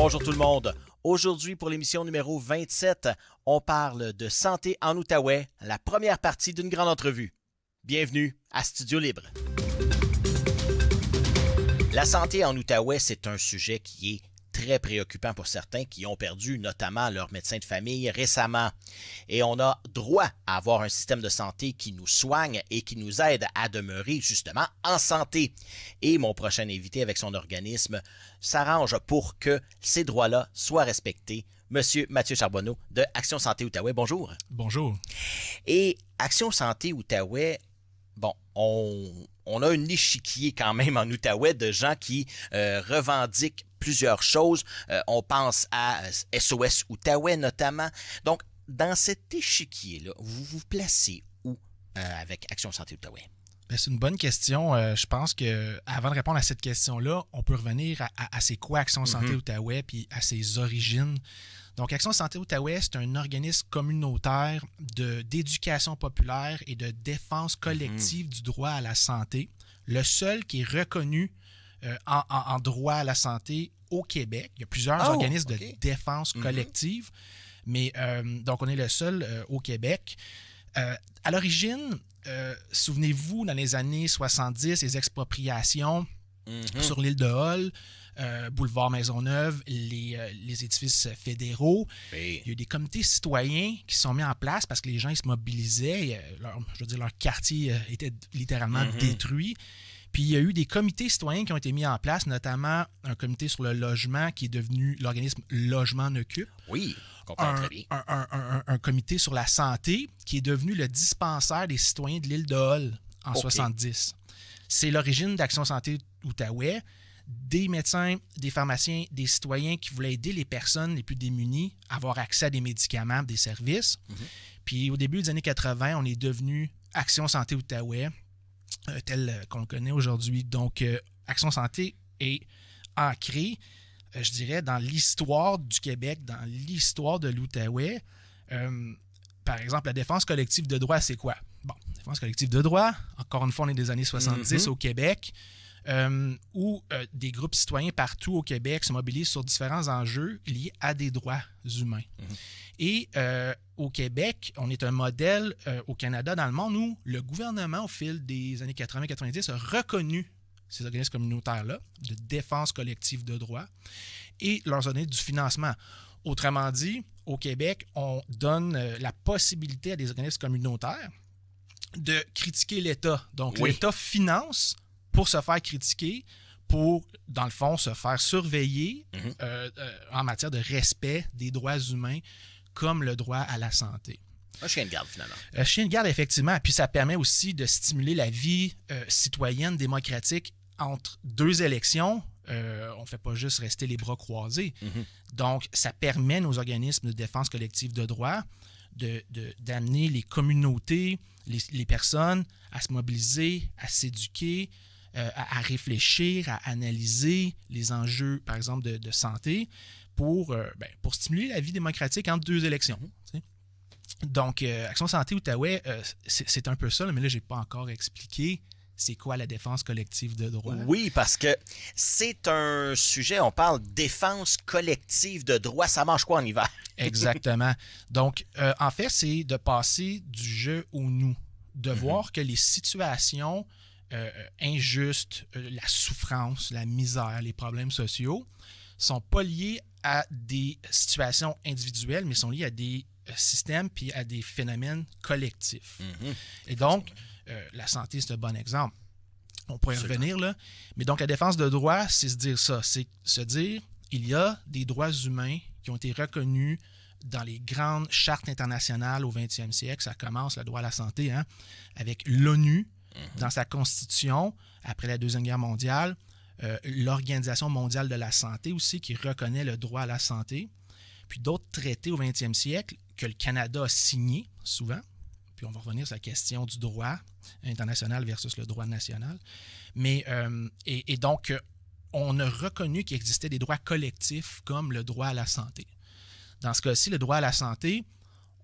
Bonjour tout le monde. Aujourd'hui, pour l'émission numéro 27, on parle de santé en Outaouais, la première partie d'une grande entrevue. Bienvenue à Studio Libre. La santé en Outaouais, c'est un sujet qui est très préoccupant pour certains qui ont perdu notamment leur médecin de famille récemment. Et on a droit à avoir un système de santé qui nous soigne et qui nous aide à demeurer justement en santé. Et mon prochain invité avec son organisme s'arrange pour que ces droits-là soient respectés. Monsieur Mathieu Charbonneau de Action Santé Outaouais, bonjour. Bonjour. Et Action Santé Outaouais, bon, on a un échiquier quand même en Outaouais de gens qui revendiquent plusieurs choses. On pense à SOS Outaouais notamment. Donc, dans cet échiquier-là, vous vous placez où avec Action Santé Outaouais? C'est une bonne question. Je pense que avant de répondre à cette question-là, on peut revenir à c'est quoi Action Santé Outaouais puis à ses origines. Donc, Action Santé Outaouais, c'est un organisme communautaire d'éducation populaire et de défense collective du droit à la santé. Le seul qui est reconnu en droit à la santé au Québec. Il y a plusieurs organismes de défense collective, mais donc on est le seul au Québec. À l'origine, souvenez-vous, dans les années 70, les expropriations sur l'île de Hull, boulevard Maisonneuve, les édifices fédéraux. Oui. Il y a eu des comités citoyens qui sont mis en place parce que les gens ils se mobilisaient. Leur quartier était littéralement détruit. Puis il y a eu des comités citoyens qui ont été mis en place, notamment un comité sur le logement qui est devenu l'organisme Logement N'Occupe. Oui, je comprends très bien. Un comité sur la santé qui est devenu le dispensaire des citoyens de l'île de Hull en 70. C'est l'origine d'Action Santé Outaouais. Des médecins, des pharmaciens, des citoyens qui voulaient aider les personnes les plus démunies à avoir accès à des médicaments, des services. Puis au début des années 80, on est devenu Action Santé Outaouais, tel qu'on le connaît aujourd'hui. Donc, Action Santé est ancrée, je dirais, dans l'histoire du Québec, dans l'histoire de l'Outaouais. Par exemple, la défense collective de droit, c'est quoi? Bon, défense collective de droit, encore une fois, on est des années 70 au Québec, où des groupes citoyens partout au Québec se mobilisent sur différents enjeux liés à des droits humains. Et au Québec, on est un modèle au Canada, dans le monde, où le gouvernement, au fil des années 80-90, a reconnu ces organismes communautaires-là de défense collective de droit et leur donner du financement. Autrement dit, au Québec, on donne la possibilité à des organismes communautaires de critiquer l'État. Donc, l'État finance pour se faire critiquer, pour, dans le fond, se faire surveiller en matière de respect des droits humains, comme le droit à la santé. Un chien de garde, finalement. Chien de garde, effectivement. Puis ça permet aussi de stimuler la vie citoyenne démocratique entre deux élections. On ne fait pas juste rester les bras croisés. Donc, ça permet nos organismes de défense collective de droit d'amener les communautés, les personnes à se mobiliser, à s'éduquer, à réfléchir, à analyser les enjeux, par exemple, de santé pour stimuler la vie démocratique entre deux élections. Donc, Action Santé Outaouais, c'est un peu ça, mais là, je n'ai pas encore expliqué c'est quoi la défense collective de droit. Oui, parce que c'est un sujet, on parle défense collective de droit, ça mange quoi en hiver? Exactement. Donc, en fait, c'est de passer du je au nous, de voir que les situations injustes, la souffrance, la misère, les problèmes sociaux sont pas liés à des situations individuelles, mais sont liés à des systèmes puis à des phénomènes collectifs. Et donc, la santé, c'est un bon exemple. On pourrait y revenir là. Mais donc, la défense de droit, c'est se dire ça. C'est se dire, il y a des droits humains qui ont été reconnus dans les grandes chartes internationales au 20e siècle. Ça commence, le droit à la santé, avec l'ONU, dans sa constitution, après la Deuxième Guerre mondiale, l'Organisation mondiale de la santé aussi, qui reconnaît le droit à la santé, puis d'autres traités au 20e siècle que le Canada a signés, souvent, puis on va revenir sur la question du droit international versus le droit national, mais, et donc, on a reconnu qu'il existait des droits collectifs comme le droit à la santé. Dans ce cas-ci, le droit à la santé,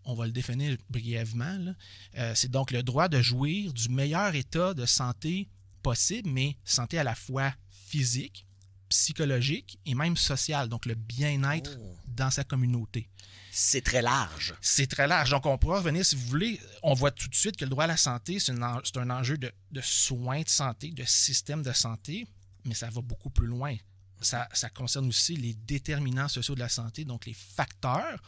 on va le définir brièvement, là, c'est donc le droit de jouir du meilleur état de santé possible, mais santé à la fois physique psychologique et même social, donc le bien-être dans sa communauté. C'est très large. C'est très large. Donc, on pourra revenir, si vous voulez, on voit tout de suite que le droit à la santé, c'est un enjeu de soins de santé, de système de santé, mais ça va beaucoup plus loin. Ça concerne aussi les déterminants sociaux de la santé, donc les facteurs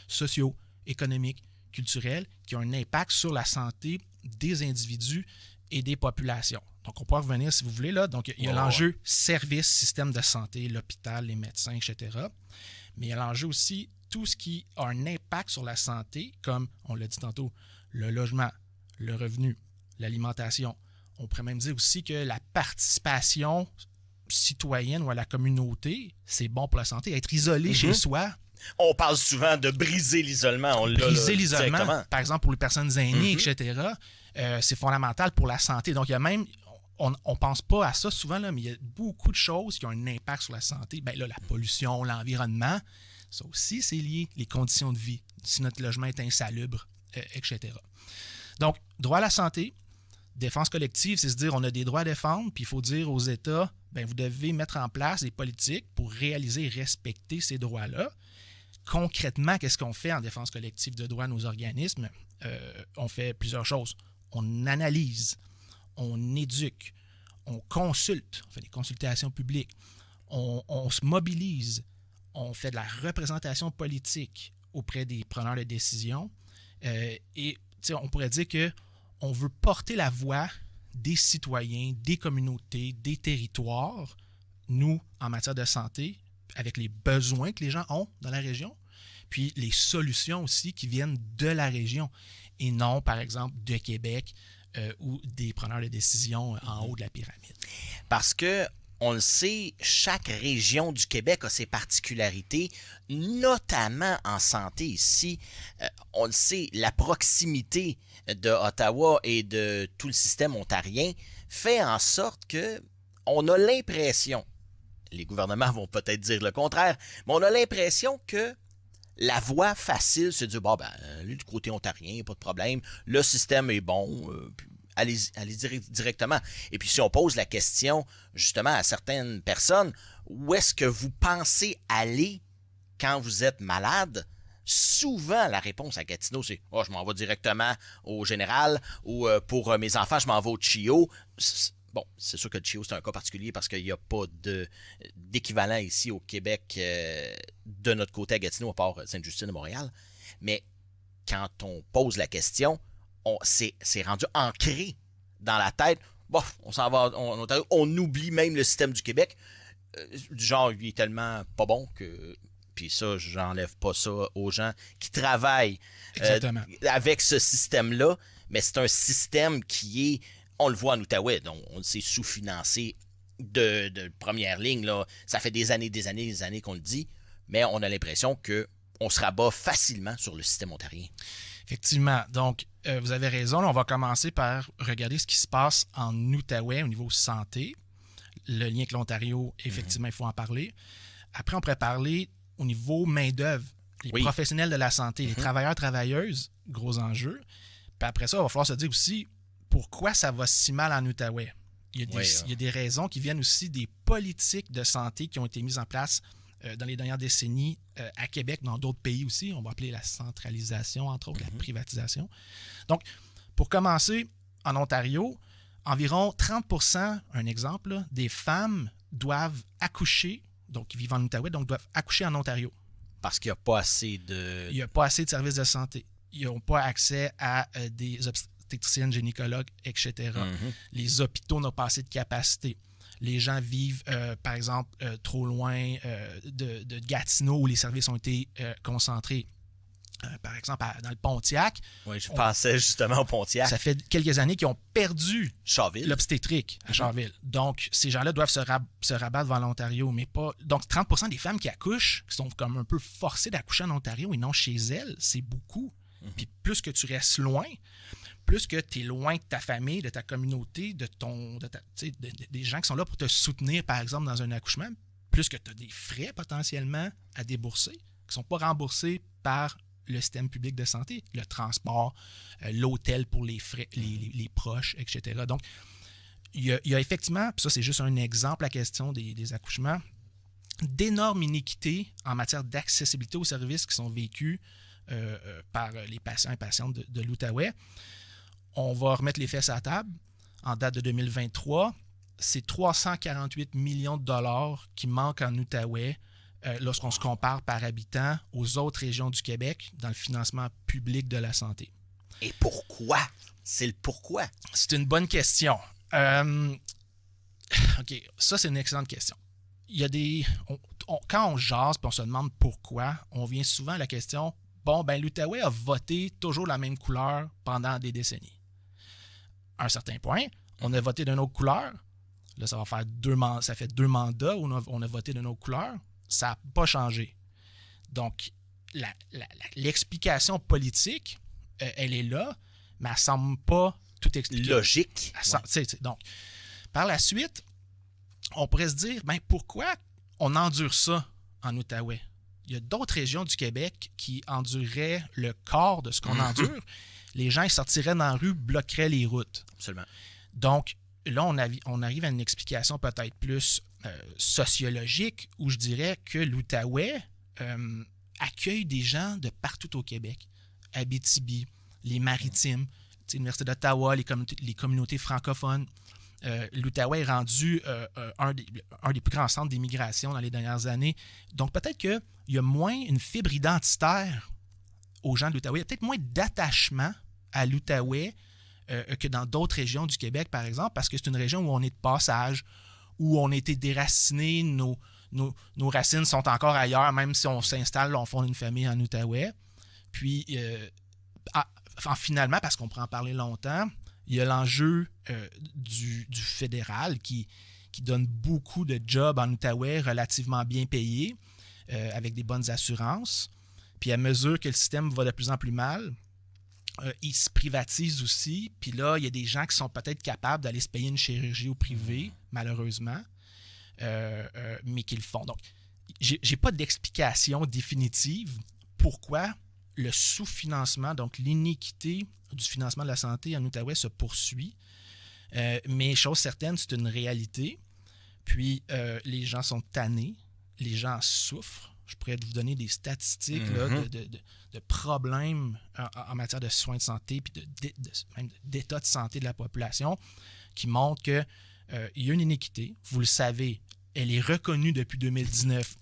sociaux, économiques, culturels, qui ont un impact sur la santé des individus et des populations. Donc, on pourra revenir, si vous voulez, là. Donc, il y a l'enjeu service, système de santé, l'hôpital, les médecins, etc. Mais il y a l'enjeu aussi tout ce qui a un impact sur la santé, comme on l'a dit tantôt, le logement, le revenu, l'alimentation. On pourrait même dire aussi que la participation citoyenne ou à la communauté, c'est bon pour la santé. Être isolé chez soi. On parle souvent de briser l'isolement. Briser l'isolement, par exemple pour les personnes aînées, etc., c'est fondamental pour la santé. Donc, il y a même, on ne pense pas à ça souvent, là, mais il y a beaucoup de choses qui ont un impact sur la santé. Bien là, la pollution, l'environnement, ça aussi, c'est lié. Les conditions de vie, si notre logement est insalubre, etc. Donc, droit à la santé, défense collective, c'est se dire on a des droits à défendre, puis il faut dire aux États, bien, vous devez mettre en place des politiques pour réaliser et respecter ces droits-là. Concrètement, qu'est-ce qu'on fait en défense collective de droit à nos organismes? On fait plusieurs choses. On analyse, on éduque, on consulte, on fait des consultations publiques, on se mobilise, on fait de la représentation politique auprès des preneurs de décision et on pourrait dire qu'on veut porter la voix des citoyens, des communautés, des territoires, nous, en matière de santé, avec les besoins que les gens ont dans la région, puis les solutions aussi qui viennent de la région et non, par exemple, de Québec ou des preneurs de décision en haut de la pyramide. Parce que, on le sait, chaque région du Québec a ses particularités, notamment en santé ici. On le sait, la proximité de Ottawa et de tout le système ontarien fait en sorte que on a l'impression, les gouvernements vont peut-être dire le contraire, mais on a l'impression que la voie facile, c'est de dire, lui, du côté ontarien, pas de problème, le système est bon, allez directement. Et puis, si on pose la question, justement, à certaines personnes, où est-ce que vous pensez aller quand vous êtes malade? Souvent, la réponse à Gatineau, c'est « je m'en vais directement au général » ou « pour mes enfants, je m'en vais au CHIO ». Bon, c'est sûr que le CHIO, c'est un cas particulier parce qu'il n'y a pas d'équivalent ici au Québec de notre côté à Gatineau, à part Sainte-Justine de Montréal. Mais quand on pose la question, c'est rendu ancré dans la tête. Bon, on s'en va en Ontario, on oublie même le système du Québec. Du genre, il est tellement pas bon que... Puis ça, j'enlève pas ça aux gens qui travaillent avec ce système-là. Mais c'est un système qui est... On le voit en Outaouais, donc on s'est sous-financé de première ligne. Là. Ça fait des années qu'on le dit, mais on a l'impression qu'on se rabat facilement sur le système ontarien. Effectivement. Donc, vous avez raison. Là, on va commencer par regarder ce qui se passe en Outaouais au niveau santé. Le lien avec l'Ontario, effectivement, il faut en parler. Après, on pourrait parler au niveau main-d'œuvre, les professionnels de la santé, les travailleurs, travailleuses, gros enjeux. Puis après ça, il va falloir se dire aussi pourquoi ça va si mal en Outaouais. Il y a des raisons qui viennent aussi des politiques de santé qui ont été mises en place dans les dernières décennies à Québec, dans d'autres pays aussi. On va appeler la centralisation, entre autres, la privatisation. Donc, pour commencer, en Ontario, environ 30%, un exemple, là, des femmes doivent accoucher, donc qui vivent en Outaouais, donc doivent accoucher en Ontario. Parce qu'il n'y a pas assez de... Il n'y a pas assez de services de santé. Ils n'ont pas accès à des obstétriciennes, gynécologues, etc. Les hôpitaux n'ont pas assez de capacité. Les gens vivent, par exemple, trop loin de Gatineau où les services ont été concentrés. Par exemple, dans le Pontiac. Oui, je pensais justement au Pontiac. Ça fait quelques années qu'ils ont perdu Charville. L'obstétrique à Charville. Donc, ces gens-là doivent se rabattre vers l'Ontario, mais pas... Donc, 30% des femmes qui accouchent, qui sont comme un peu forcées d'accoucher en Ontario et non chez elles, c'est beaucoup. Puis plus que tu restes loin, plus que tu es loin de ta famille, de ta communauté, des gens qui sont là pour te soutenir, par exemple, dans un accouchement, plus que tu as des frais potentiellement à débourser, qui ne sont pas remboursés par le système public de santé, le transport, l'hôtel pour les frais, les proches, etc. Donc, il y a effectivement, puis ça c'est juste un exemple, la question des accouchements, d'énormes iniquités en matière d'accessibilité aux services qui sont vécus par les patients et patientes de l'Outaouais. On va remettre les faits à la table. En date de 2023, c'est 348 millions de dollars qui manquent en Outaouais lorsqu'on se compare par habitant aux autres régions du Québec dans le financement public de la santé. Et pourquoi? C'est le pourquoi. C'est une bonne question. OK, ça, c'est une excellente question. Il y a des... quand on jase et on se demande pourquoi, on vient souvent à la question, bon, ben l'Outaouais a voté toujours la même couleur pendant des décennies. À un certain point, on a voté d'une autre couleur. Là, ça fait 2 mandats où on a voté d'une autre couleur. Ça n'a pas changé. Donc, l'explication politique, elle est là, mais elle ne semble pas tout expliquer. Logique. Donc, par la suite, on pourrait se dire, ben pourquoi on endure ça en Outaouais? Il y a d'autres régions du Québec qui endureraient le quart de ce qu'on endure. Les gens ils sortiraient dans la rue, bloqueraient les routes. Absolument. Donc, là, on arrive à une explication peut-être plus sociologique, où je dirais que l'Outaouais accueille des gens de partout au Québec. Abitibi, les Maritimes, l'Université d'Ottawa, les communautés francophones. L'Outaouais est rendu un des plus grands centres d'immigration dans les dernières années. Donc, peut-être qu'il y a moins une fibre identitaire aux gens de l'Outaouais. Il y a peut-être moins d'attachement à l'Outaouais que dans d'autres régions du Québec, par exemple, parce que c'est une région où on est de passage, où on a été déracinés, nos racines sont encore ailleurs, même si on s'installe, on fonde une famille en Outaouais. Puis, finalement, parce qu'on pourrait en parler longtemps, il y a l'enjeu du fédéral qui donne beaucoup de jobs en Outaouais relativement bien payés, avec des bonnes assurances. Puis à mesure que le système va de plus en plus mal, il se privatise aussi. Puis là, il y a des gens qui sont peut-être capables d'aller se payer une chirurgie au privé, malheureusement, mais qui le font. Donc, j'ai pas d'explication définitive pourquoi le sous-financement, donc l'iniquité du financement de la santé en Outaouais se poursuit. Mais chose certaine, c'est une réalité. Puis, les gens sont tannés, les gens souffrent. Je pourrais vous donner des statistiques là, de problèmes en matière de soins de santé puis même d'état de santé de la population qui montrent qu'il y a une iniquité. Vous le savez, elle est reconnue depuis 2019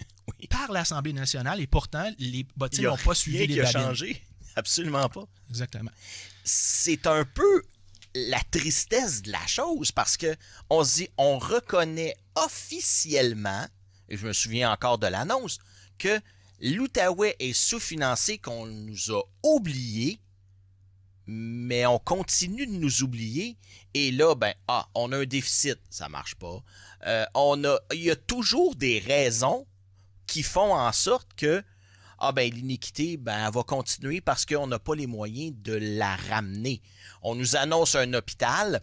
par l'Assemblée nationale et pourtant, les bottines n'ont pas suivi les babines. Il n'y a rien qui a changé. Absolument pas. Exactement. C'est un peu la tristesse de la chose parce que on se dit, on reconnaît officiellement, et je me souviens encore de l'annonce, que l'Outaouais est sous-financé, qu'on nous a oubliés, mais on continue de nous oublier. Et là, on a un déficit, ça marche pas. Il y a toujours des raisons qui font en sorte que l'iniquité, elle va continuer parce qu'on n'a pas les moyens de la ramener. On nous annonce un hôpital,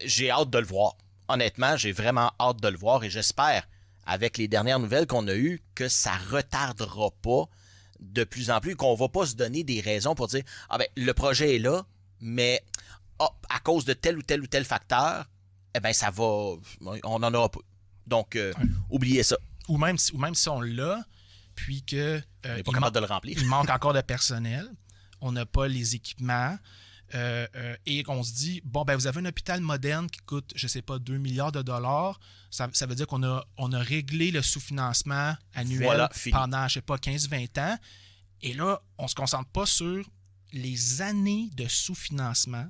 j'ai hâte de le voir. Honnêtement, j'ai vraiment hâte de le voir et j'espère, avec les dernières nouvelles qu'on a eues, que ça retardera pas de plus en plus, qu'on va pas se donner des raisons pour dire le projet est là, mais à cause de tel ou tel ou tel facteur, ça va, on n'en aura pas. Donc, oubliez ça. Ou même si on l'a, puis que on n'est pas capable de le remplir. Il manque encore de personnel, on n'a pas les équipements, et qu'on se dit, vous avez un hôpital moderne qui coûte, je ne sais pas, 2 milliards de dollars, ça veut dire qu'on a réglé le sous-financement annuel pendant, je sais pas, 15-20 ans, et là, on ne se concentre pas sur les années de sous-financement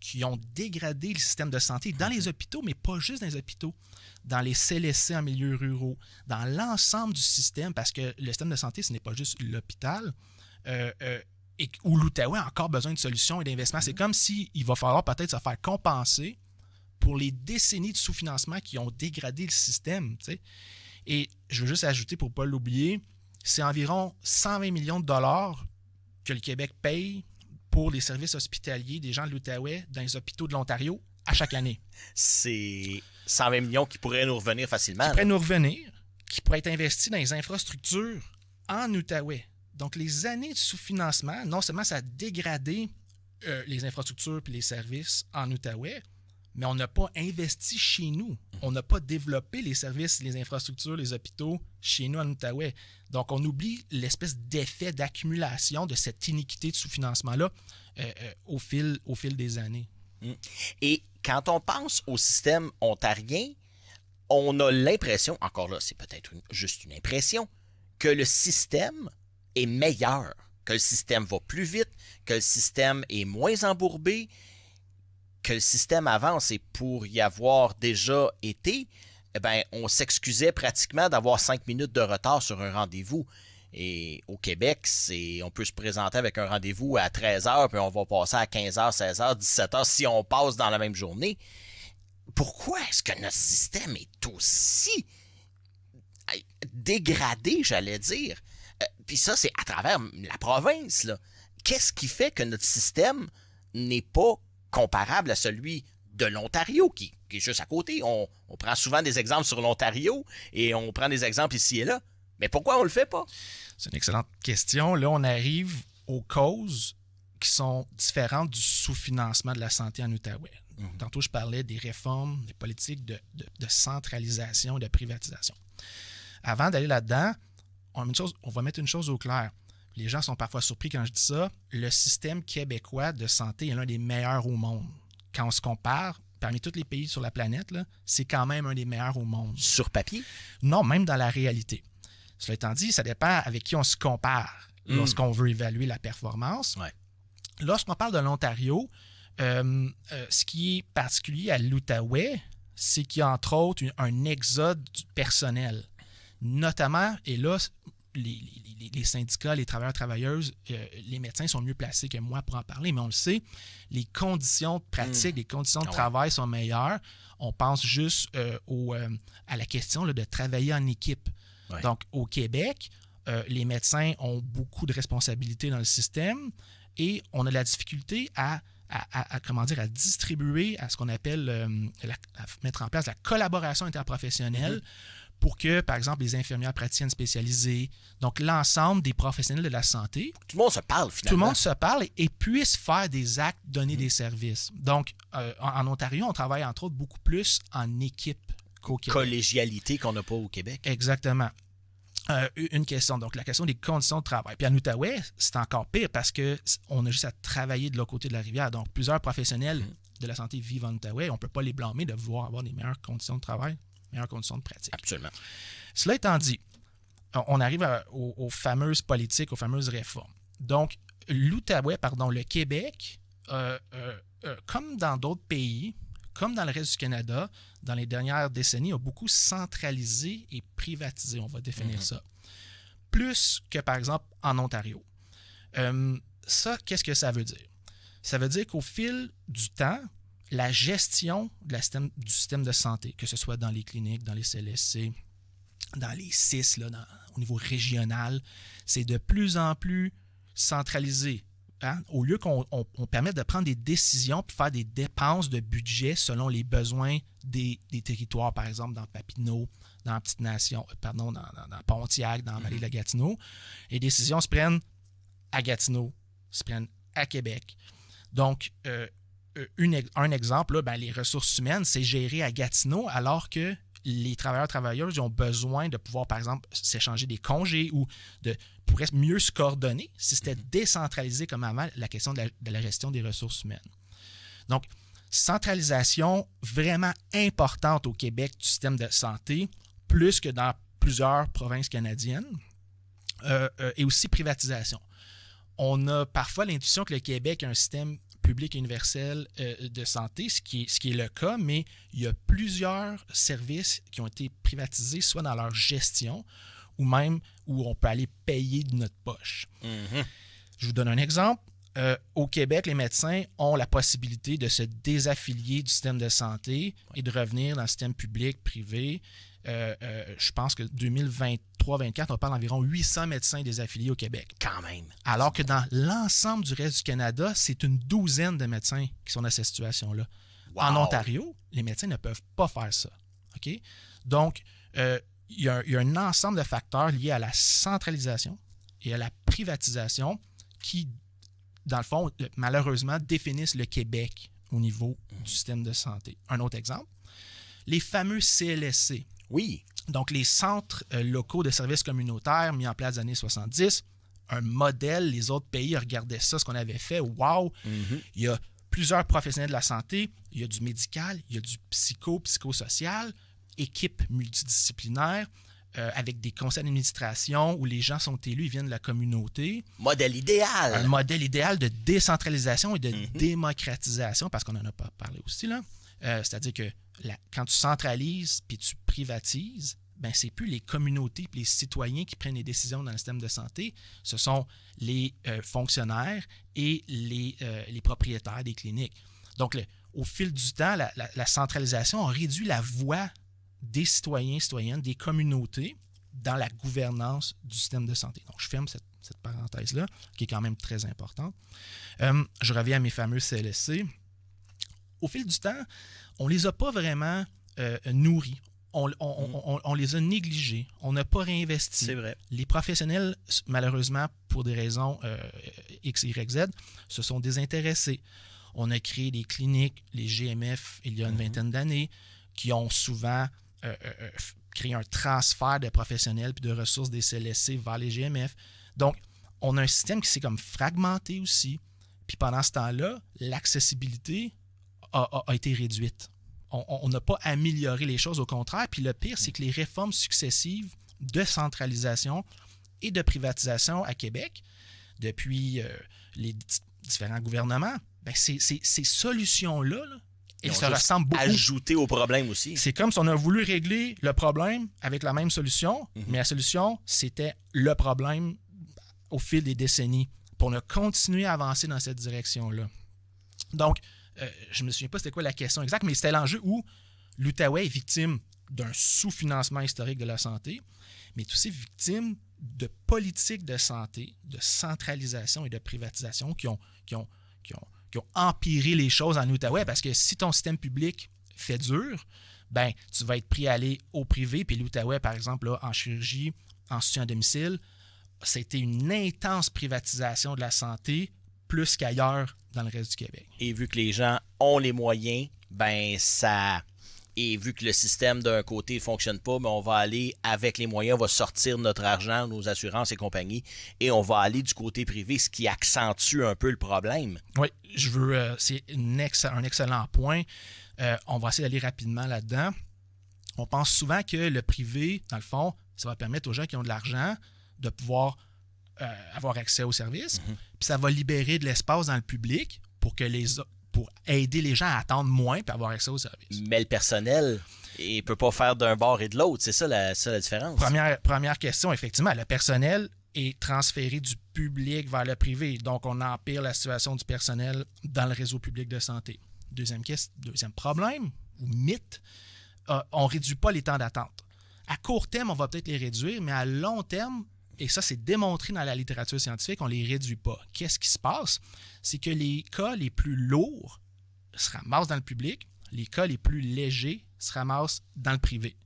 qui ont dégradé le système de santé dans les hôpitaux, mais pas juste dans les hôpitaux, dans les CLSC en milieux ruraux, dans l'ensemble du système, parce que le système de santé, ce n'est pas juste l'hôpital, et où l'Outaouais a encore besoin de solutions et d'investissements. C'est comme s'il va falloir peut-être se faire compenser pour les décennies de sous-financement qui ont dégradé le système. T'sais. Et je veux juste ajouter, pour ne pas l'oublier, c'est environ 120 millions de dollars que le Québec paye pour les services hospitaliers des gens de l'Outaouais dans les hôpitaux de l'Ontario à chaque année. C'est 120 millions qui pourraient nous revenir facilement. Qui pourraient être investis dans les infrastructures en Outaouais. Donc, les années de sous-financement, non seulement ça a dégradé les infrastructures et les services en Outaouais, mais on n'a pas investi chez nous. On n'a pas développé les services, les infrastructures, les hôpitaux chez nous en Outaouais. Donc, on oublie l'espèce d'effet d'accumulation de cette iniquité de sous-financement-là au fil des années. Et quand on pense au système ontarien, on a l'impression, encore là, c'est peut-être juste une impression, que le système est meilleur, que le système va plus vite, que le système est moins embourbé, que le système avance. Et pour y avoir déjà été, eh bien, on s'excusait pratiquement d'avoir 5 minutes de retard sur un rendez-vous. Et au Québec, on peut se présenter avec un rendez-vous à 13h, puis on va passer à 15h, 16h, 17h si on passe dans la même journée. Pourquoi est-ce que notre système est aussi dégradé, j'allais dire? Puis ça, c'est à travers la province, là. Qu'est-ce qui fait que notre système n'est pas comparable à celui de l'Ontario, qui est juste à côté? On prend souvent des exemples sur l'Ontario et on prend des exemples ici et là. Mais pourquoi on le fait pas? C'est une excellente question. Là, on arrive aux causes qui sont différentes du sous-financement de la santé en Outaouais. Tantôt, je parlais des réformes, des politiques de centralisation et de privatisation. Avant d'aller là-dedans, on va mettre une chose au clair. Les gens sont parfois surpris quand je dis ça. Le système québécois de santé est l'un des meilleurs au monde. Quand on se compare, parmi tous les pays sur la planète, là, c'est quand même un des meilleurs au monde. Sur papier? Non, même dans la réalité. Cela étant dit, ça dépend avec qui on se compare lorsqu'on veut évaluer la performance. Ouais. Lorsqu'on parle de l'Ontario, ce qui est particulier à l'Outaouais, c'est qu'il y a entre autres un exode du personnel. Notamment, et là, les syndicats, les travailleurs-travailleuses, les médecins sont mieux placés que moi pour en parler, mais on le sait, les conditions de pratique, les conditions de travail sont meilleures. On pense juste à la question là, de travailler en équipe. Ouais. Donc, au Québec, les médecins ont beaucoup de responsabilités dans le système et on a la difficulté à distribuer, à ce qu'on appelle, à mettre en place la collaboration interprofessionnelle pour que, par exemple, les infirmières praticiennes spécialisées, donc l'ensemble des professionnels de la santé... Tout le monde se parle, finalement. Tout le monde se parle et puisse faire des actes, donner des services. Donc, en Ontario, on travaille, entre autres, beaucoup plus en équipe qu'au Québec. Collégialité qu'on n'a pas au Québec. Exactement. Une question, donc la question des conditions de travail. Puis en Outaouais, c'est encore pire parce qu'on a juste à travailler de l'autre côté de la rivière. Donc, plusieurs professionnels de la santé vivent en Outaouais. On ne peut pas les blâmer de vouloir avoir des meilleures conditions de travail, meilleures conditions de pratique. Absolument. Cela étant dit, on arrive aux fameuses politiques, aux fameuses réformes. Donc, le Québec, comme dans d'autres pays, comme dans le reste du Canada, dans les dernières décennies, a beaucoup centralisé et privatisé, on va définir ça. Plus que, par exemple, en Ontario. Ça, qu'est-ce que ça veut dire? Ça veut dire qu'au fil du temps, la gestion du système de santé, que ce soit dans les cliniques, dans les CLSC, dans les CIS, là, au niveau régional, c'est de plus en plus centralisé. Hein? Au lieu qu'on permette de prendre des décisions et faire des dépenses de budget selon les besoins des territoires, par exemple dans Papineau, dans Petite-Nation, dans Pontiac, dans la vallée de la Gatineau, les décisions se prennent à Gatineau, se prennent à Québec. Donc, un exemple, là, les ressources humaines, c'est géré à Gatineau alors que les travailleurs-travailleuses ont besoin de pouvoir, par exemple, s'échanger des congés ou pourraient mieux se coordonner si c'était décentralisé comme avant la question de la gestion des ressources humaines. Donc, centralisation vraiment importante au Québec du système de santé, plus que dans plusieurs provinces canadiennes, et aussi privatisation. On a parfois l'intuition que le Québec a un système public et universel de santé, ce qui est le cas, mais il y a plusieurs services qui ont été privatisés, soit dans leur gestion, ou même où on peut aller payer de notre poche. Je vous donne un exemple. Au Québec, les médecins ont la possibilité de se désaffilier du système de santé et de revenir dans le système public, privé. Je pense que 2023-2024, on parle d'environ 800 médecins désaffiliés au Québec. Quand même. Alors que dans l'ensemble du reste du Canada, c'est une douzaine de médecins qui sont dans cette situation-là. Wow. En Ontario, les médecins ne peuvent pas faire ça. Okay? Donc, il y a un ensemble de facteurs liés à la centralisation et à la privatisation qui, dans le fond, malheureusement, définissent le Québec au niveau du système de santé. Un autre exemple, les fameux CLSC. Oui. Donc, les centres locaux de services communautaires mis en place dans les années 70, un modèle, les autres pays regardaient ça, ce qu'on avait fait. Wow! Il y a plusieurs professionnels de la santé, il y a du médical, il y a du psychosocial, équipe multidisciplinaire, avec des conseils d'administration où les gens sont élus, ils viennent de la communauté. Modèle idéal. Un modèle idéal de décentralisation et de démocratisation, parce qu'on en a pas parlé aussi, là. C'est-à-dire que quand tu centralises puis tu privatises, ben c'est plus les communautés et les citoyens qui prennent les décisions dans le système de santé, ce sont les fonctionnaires et les propriétaires des cliniques. Donc, au fil du temps, la centralisation a réduit la voix des citoyens, citoyennes, des communautés dans la gouvernance du système de santé. Donc, je ferme cette parenthèse-là, qui est quand même très importante. Je reviens à mes fameux CLSC. Au fil du temps, on ne les a pas vraiment nourris. On les a négligés. On n'a pas réinvesti. C'est vrai. Les professionnels, malheureusement, pour des raisons X, Y, Z, se sont désintéressés. On a créé des cliniques, les GMF, il y a une vingtaine d'années, qui ont souvent créé un transfert de professionnels et de ressources des CLSC vers les GMF. Donc, on a un système qui s'est comme fragmenté aussi. Puis pendant ce temps-là, l'accessibilité a été réduite. On n'a pas amélioré les choses, au contraire. Puis le pire, c'est que les réformes successives de centralisation et de privatisation à Québec, depuis les différents gouvernements, ben ces solutions-là, elles se ressemblent beaucoup. Ajouter au problème aussi. C'est comme si on a voulu régler le problème avec la même solution, mais la solution, c'était le problème au fil des décennies. Puis on a continué à avancer dans cette direction-là. Donc, je ne me souviens pas c'était quoi la question exacte, mais c'était l'enjeu où l'Outaouais est victime d'un sous-financement historique de la santé, mais est aussi victime de politiques de santé, de centralisation et de privatisation qui ont empiré les choses en Outaouais, parce que si ton système public fait dur, ben tu vas être pris à aller au privé, puis l'Outaouais, par exemple, là, en chirurgie, en soutien à domicile, ça a été une intense privatisation de la santé, plus qu'ailleurs dans le reste du Québec. Et vu que les gens ont les moyens, ben ça... Et vu que le système d'un côté ne fonctionne pas, ben on va aller avec les moyens, on va sortir notre argent, nos assurances et compagnie, et on va aller du côté privé, ce qui accentue un peu le problème. Oui, c'est un excellent point. On va essayer d'aller rapidement là-dedans. On pense souvent que le privé, dans le fond, ça va permettre aux gens qui ont de l'argent de pouvoir avoir accès aux services, puis ça va libérer de l'espace dans le public pour aider les gens à attendre moins et avoir accès aux services. Mais le personnel, il ne peut pas faire d'un bord et de l'autre. C'est ça la différence. Première question, effectivement. Le personnel est transféré du public vers le privé. Donc, on empire la situation du personnel dans le réseau public de santé. Deuxième problème, ou mythe, on ne réduit pas les temps d'attente. À court terme, on va peut-être les réduire, mais à long terme, et ça, c'est démontré dans la littérature scientifique, on ne les réduit pas. Qu'est-ce qui se passe? C'est que les cas les plus lourds se ramassent dans le public, les cas les plus légers se ramassent dans le privé.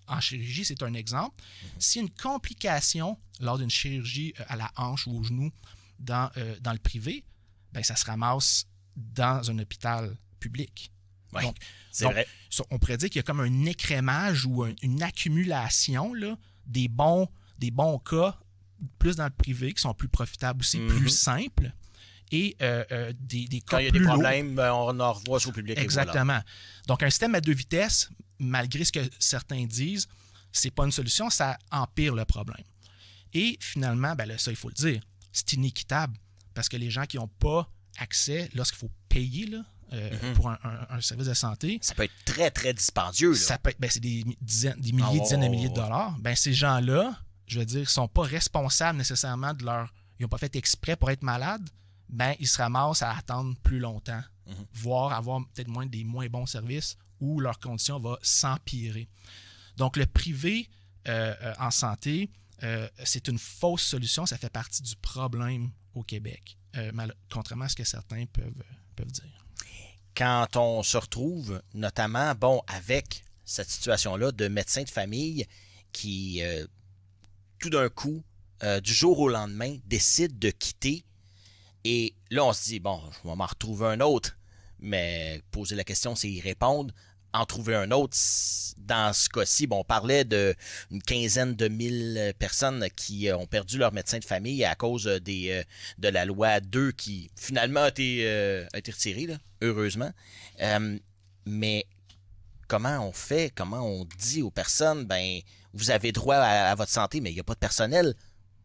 En chirurgie, c'est un exemple. S'il y a une complication lors d'une chirurgie à la hanche ou au genou dans le privé, ben, ça se ramasse dans un hôpital public. Oui, donc, vrai. On pourrait dire qu'il y a comme un écrémage ou une accumulation là, des bons cas plus dans le privé, qui sont plus profitables aussi, plus simples, et des cas quand il y a plus des lourds. problèmes, on en revoit sur le public. Exactement. Voilà. Donc, un système à deux vitesses, malgré ce que certains disent, c'est pas une solution, ça empire le problème. Et finalement, ben là, ça, il faut le dire, c'est inéquitable, parce que les gens qui n'ont pas accès, lorsqu'il faut payer là, pour un service de santé... Ça peut être très, très dispendieux. Là. Ça peut être, c'est des dizaines de milliers de dollars. Ben, ces gens-là, je veux dire, ne sont pas responsables nécessairement de leur... Ils n'ont pas fait exprès pour être malades, ben ils se ramassent à attendre plus longtemps, voire avoir peut-être des moins bons services où leur condition va s'empirer. Donc, le privé en santé, c'est une fausse solution. Ça fait partie du problème au Québec, contrairement à ce que certains peuvent dire. Quand on se retrouve, notamment, avec cette situation-là de médecins de famille qui... tout d'un coup, du jour au lendemain, décide de quitter. Et là, on se dit, bon, je vais m'en retrouver un autre. Mais poser la question, c'est y répondre. En trouver un autre, dans ce cas-ci, on parlait d'une quinzaine de mille personnes qui ont perdu leur médecin de famille à cause de la loi 2 qui finalement a été retirée, là, heureusement. Mais comment on fait, comment on dit aux personnes, vous avez droit à votre santé, mais il n'y a pas de personnel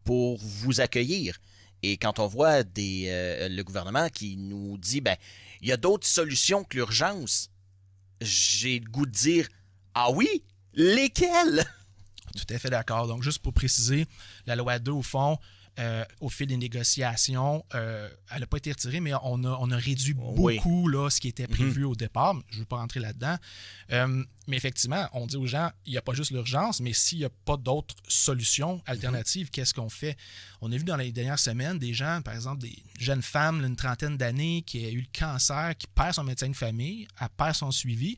pour vous accueillir. Et quand on voit le gouvernement qui nous dit, il y a d'autres solutions que l'urgence, j'ai le goût de dire, ah oui, lesquelles? Tout à fait d'accord. Donc, juste pour préciser, la loi 2, au fond, au fil des négociations, elle n'a pas été retirée, mais on a réduit beaucoup là, ce qui était prévu au départ. Je ne veux pas rentrer là-dedans. Mais effectivement, on dit aux gens, il n'y a pas juste l'urgence, mais s'il n'y a pas d'autres solutions alternatives, qu'est-ce qu'on fait? On a vu dans les dernières semaines des gens, par exemple, des jeunes femmes d'une trentaine d'années qui a eu le cancer, qui perd son médecin de famille, elle perd son suivi.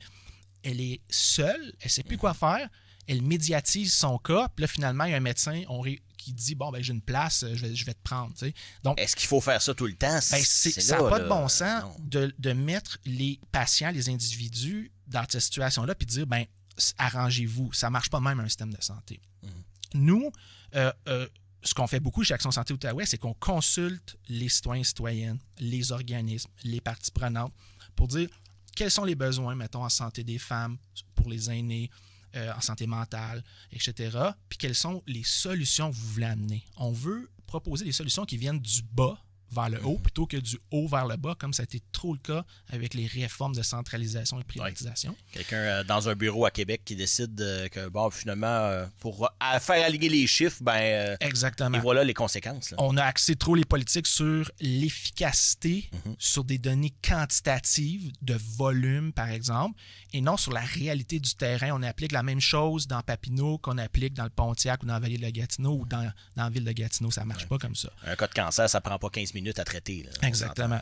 Elle est seule, elle ne sait plus quoi faire. Elle médiatise son cas, puis là, finalement, il y a un médecin qui dit, j'ai une place, je vais te prendre. T'sais. Donc, est-ce qu'il faut faire ça tout le temps? Ça n'a pas de bon sens de mettre les patients, les individus dans cette situation-là, puis de dire, arrangez-vous. Ça ne marche pas même un système de santé. Nous, ce qu'on fait beaucoup chez Action Santé Outaouais, c'est qu'on consulte les citoyens et citoyennes, les organismes, les parties prenantes, pour dire quels sont les besoins, mettons, en santé des femmes, pour les aînés, en santé mentale, etc. Puis quelles sont les solutions que vous voulez amener. On veut proposer des solutions qui viennent du bas vers le haut plutôt que du haut vers le bas, comme ça a été trop le cas avec les réformes de centralisation et privatisation. Oui. Quelqu'un dans un bureau à Québec qui décide que, finalement, pour faire aligner les chiffres, exactement. Et voilà les conséquences. Là. On a axé trop les politiques sur l'efficacité, sur des données quantitatives de volume, par exemple, et non sur la réalité du terrain. On applique la même chose dans Papineau qu'on applique dans le Pontiac ou dans la vallée de la Gatineau ou dans la ville de Gatineau. Ça ne marche pas comme ça. Un cas de cancer, ça ne prend pas 15 minutes à traiter. Là, exactement.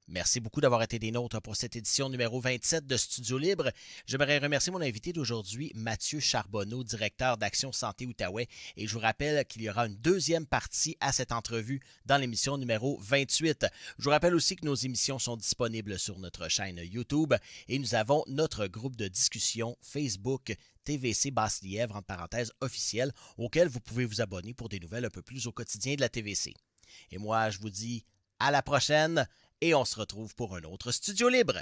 Merci beaucoup d'avoir été des nôtres pour cette édition numéro 27 de Studio Libre. J'aimerais remercier mon invité d'aujourd'hui, Mathieu Charbonneau, directeur d'Action Santé Outaouais. Et je vous rappelle qu'il y aura une deuxième partie à cette entrevue dans l'émission numéro 28. Je vous rappelle aussi que nos émissions sont disponibles sur notre chaîne YouTube et nous avons notre groupe de discussion Facebook TVC Basse-Lièvre, entre parenthèses officiel, auquel vous pouvez vous abonner pour des nouvelles un peu plus au quotidien de la TVC. Et moi, je vous dis à la prochaine et on se retrouve pour un autre Studio Libre.